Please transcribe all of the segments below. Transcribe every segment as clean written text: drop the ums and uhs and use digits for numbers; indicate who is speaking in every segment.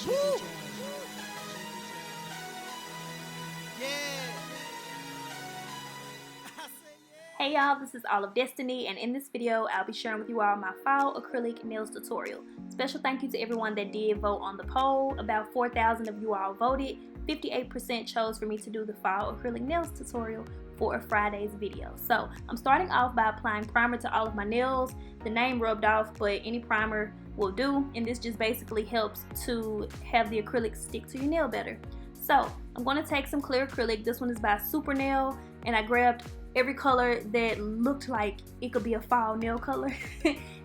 Speaker 1: Hey y'all, this is All of Destiny, and in this video I'll be sharing with you all my fall acrylic nails tutorial. Special thank you to everyone that did vote on the poll. About 4,000 of you all voted. 58% chose for me to do the fall acrylic nails tutorial for a Friday's video. So I'm starting off by applying primer to all of my nails. The name rubbed off, but any primer will do, and this just basically helps to have the acrylic stick to your nail better. So I'm going to take some clear acrylic. This one is by Super Nail, and I grabbed every color that looked like it could be a fall nail color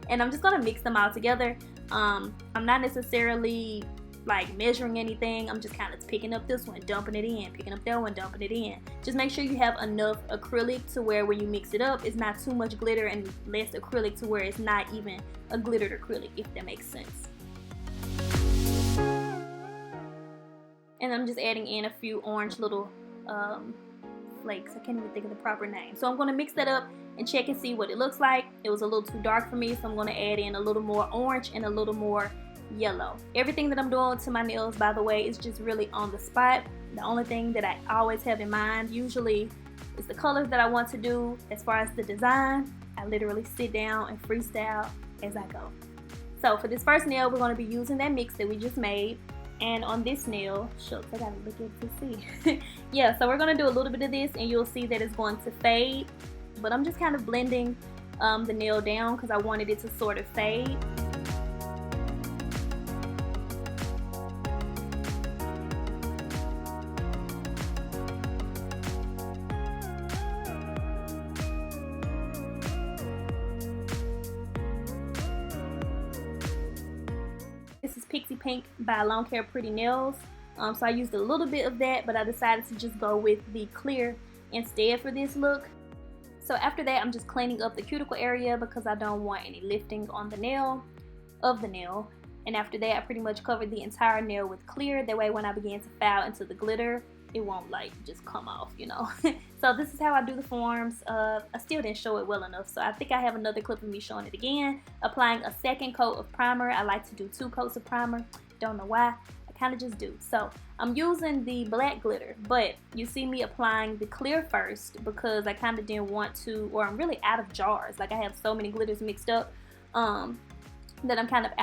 Speaker 1: and I'm just gonna mix them all together. I'm not necessarily like measuring anything. I'm just kind of picking up this one, dumping it in, picking up that one, dumping it in. Just make sure you have enough acrylic to where when you mix it up, it's not too much glitter and less acrylic to where it's not even a glittered acrylic, if that makes sense. And I'm just adding in a few orange little flakes. I can't even think of the proper name. So I'm going to mix that up and check and see what it looks like. It was a little too dark for me, so I'm going to add in a little more orange and a little more yellow. Everything that I'm doing to my nails, by the way, is just really on the spot. The only thing that I always have in mind usually is the colors that I want to do. As far as the design, I literally sit down and freestyle as I go. So for this first nail, we're going to be using that mix that we just made. And on this nail, shucks, I gotta look at to see. Yeah, so we're gonna do a little bit of this and you'll see that it's going to fade. But I'm just kind of blending the nail down because I wanted it to sort of fade. This is Pixie Pink by Long Hair Pretty Nails. So I used a little bit of that, but I decided to just go with the clear instead for this look. So after that, I'm just cleaning up the cuticle area because I don't want any lifting on the nail, And after that, I pretty much covered the entire nail with clear. That way when I begin to foul into the glitter, it won't like just come off, you know. So this is how I do the forms. I still didn't show it well enough, so I think I have another clip of me showing it again. Applying a second coat of primer. I like to do 2 coats of primer. Don't know why. I kind of just do. So I'm using the black glitter, but you see me applying the clear first because I kind of didn't want to, or I'm really out of jars. Like I have so many glitters mixed up that I'm kind of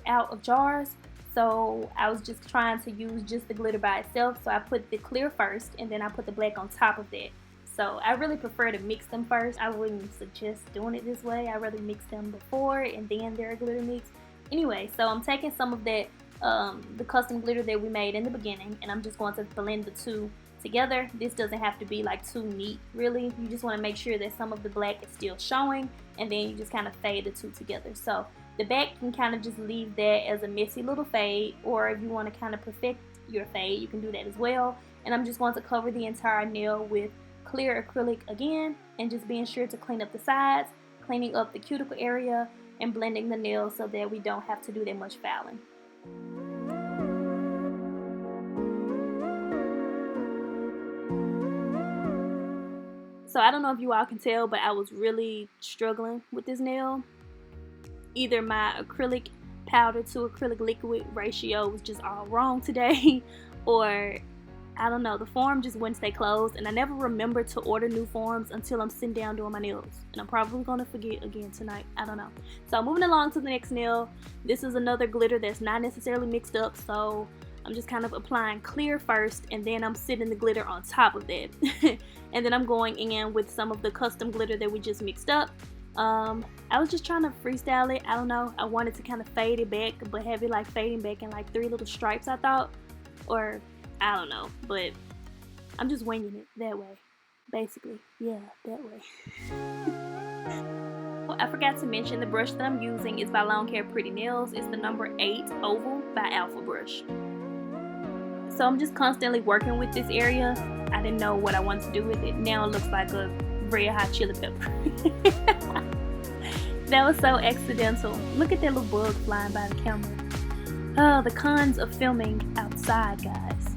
Speaker 1: out of jars. So I was just trying to use just the glitter by itself. So I put the clear first and then I put the black on top of that. So I really prefer to mix them first. I wouldn't suggest doing it this way. I rather mix them before and then they're glitter mix. Anyway, so I'm taking some of that, the custom glitter that we made in the beginning, and I'm just going to blend the two together. This doesn't have to be like too neat, really. You just want to make sure that some of the black is still showing, and then you just kind of fade the two together. So the back, you can kind of just leave that as a messy little fade, or if you want to kind of perfect your fade, you can do that as well. And I'm just going to cover the entire nail with clear acrylic again, and just being sure to clean up the sides, cleaning up the cuticle area, and blending the nail so that we don't have to do that much fouling. So I don't know if you all can tell, but I was really struggling with this nail. Either my acrylic powder to acrylic liquid ratio was just all wrong today, or I don't know, the form just wouldn't stay closed, and I never remember to order new forms until I'm sitting down doing my nails, and I'm probably gonna forget again tonight. I don't know. So moving along to the next nail. This is another glitter that's not necessarily mixed up, so I'm just kind of applying clear first, and then I'm sitting the glitter on top of that. And then I'm going in with some of the custom glitter that we just mixed up. I was just trying to freestyle it. I don't know, I wanted to kind of fade it back, but have it like fading back in like 3 little stripes, I thought, or I don't know, but I'm just winging it that way, basically. Yeah, that way. Well, I forgot to mention the brush that I'm using is by Long Hair Pretty Nails. It's the number 8 oval by Alpha Brush. So I'm just constantly working with this area. I didn't know what I wanted to do with it. Now it looks like a red hot chili pepper. That was so accidental. Look at that little bug flying by the camera. Oh, the cons of filming outside, guys.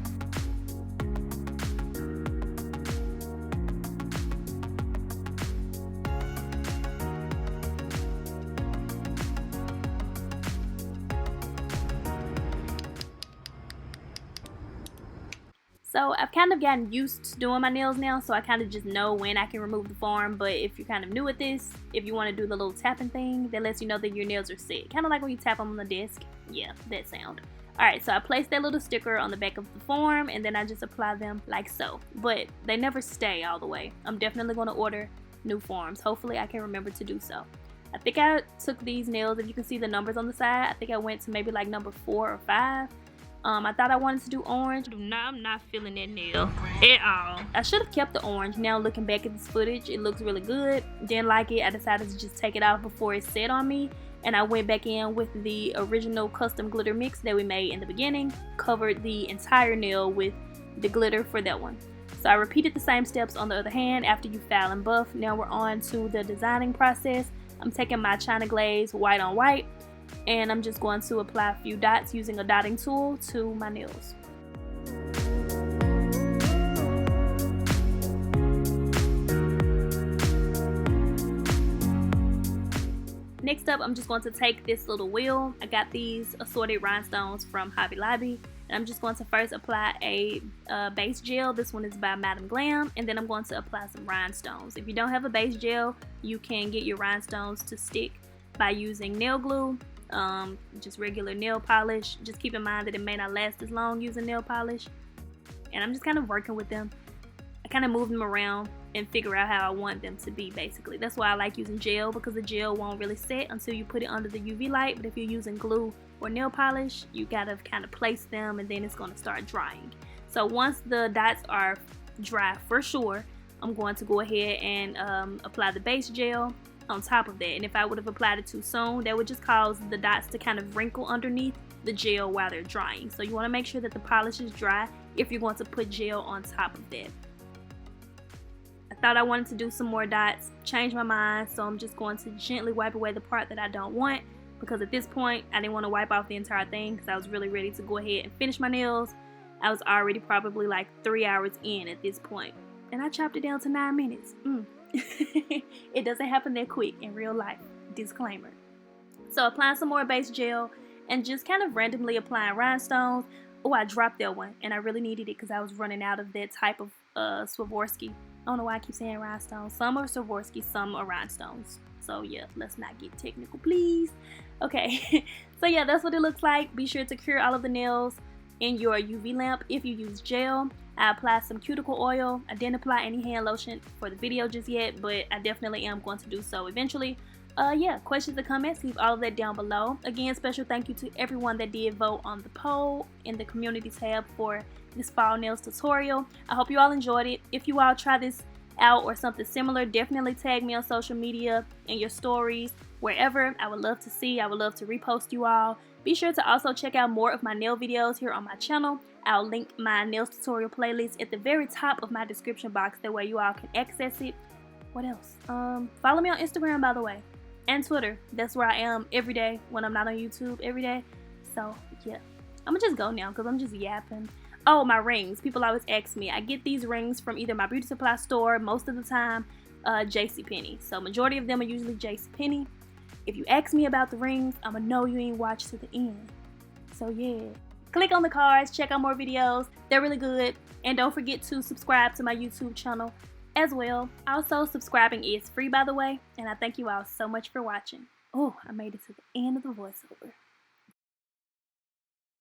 Speaker 1: So I've kind of gotten used to doing my nails now, so I kind of just know when I can remove the foam. But if you're kind of new at this, if you want to do the little tapping thing, that lets you know that your nails are set. Kind of like when you tap them on the desk. Yeah, that sound. Alright, so I placed that little sticker on the back of the form, and then I just apply them like so. But they never stay all the way. I'm definitely going to order new forms. Hopefully I can remember to do so. I think I took these nails, if you can see the numbers on the side, I think I went to maybe like number 4 or 5. I thought I wanted to do orange. I'm not feeling that nail at all. I should have kept the orange. Now looking back at this footage, it looks really good. Didn't like it. I decided to just take it off before it set on me. And I went back in with the original custom glitter mix that we made in the beginning. Covered the entire nail with the glitter for that one. So I repeated the same steps on the other hand after you file and buff. Now we're on to the designing process. I'm taking my China Glaze white on white, and I'm just going to apply a few dots using a dotting tool to my nails. Next up, I'm just going to take this little wheel. I got these assorted rhinestones from Hobby Lobby, and I'm just going to first apply a base gel. This one is by Madam Glam, and then I'm going to apply some rhinestones. If you don't have a base gel, you can get your rhinestones to stick by using nail glue, just regular nail polish. Just keep in mind that it may not last as long using nail polish. And I'm just kind of working with them. I kind of move them around and figure out how I want them to be, basically. That's why I like using gel, because the gel won't really set until you put it under the UV light. But if you're using glue or nail polish, you gotta kind of place them, and then it's gonna start drying. So once the dots are dry for sure, I'm going to go ahead and apply the base gel on top of that. And if I would have applied it too soon, that would just cause the dots to kind of wrinkle underneath the gel while they're drying. So you want to make sure that the polish is dry if you're going to put gel on top of that. I thought I wanted to do some more dots, changed my mind, so I'm just going to gently wipe away the part that I don't want, because at this point I didn't want to wipe off the entire thing because I was really ready to go ahead and finish my nails. I was already probably like 3 hours in at this point, and I chopped it down to 9 minutes. It doesn't happen that quick in real life, disclaimer. So applying some more base gel and just kind of randomly applying rhinestones. Oh, I dropped that one, and I really needed it because I was running out of that type of Swarovski. I don't know why I keep saying rhinestones. Some are Swarovski, some are rhinestones. So yeah, let's not get technical, please. Okay, so yeah, that's what it looks like. Be sure to cure all of the nails in your UV lamp. If you use gel, I applied some cuticle oil. I didn't apply any hand lotion for the video just yet, but I definitely am going to do so eventually. Yeah, questions and comments, leave all of that down below. Again, special thank you to everyone that did vote on the poll in the community tab for this fall nails tutorial. I hope you all enjoyed it. If you all try this out or something similar, definitely tag me on social media, in your stories, wherever. I would love to see. I would love to repost you all. Be sure to also check out more of my nail videos here on my channel. I'll link my nails tutorial playlist at the very top of my description box. That way you all can access it. What else? Follow me on Instagram, by the way, and Twitter. That's where I am every day when I'm not on YouTube every day. So yeah, I'm gonna just go now because I'm just yapping. Oh, my rings. People always ask me. I get these rings from either my beauty supply store, most of the time JCPenney. So majority of them are usually JCPenney. If you ask me about the rings, I'ma know you ain't watched to the end. So yeah, click on the cards, check out more videos. They're really good. And don't forget to subscribe to my YouTube channel as well. Also, subscribing is free, by the way. And I thank you all so much for watching. Oh, I made it to the end of the voiceover.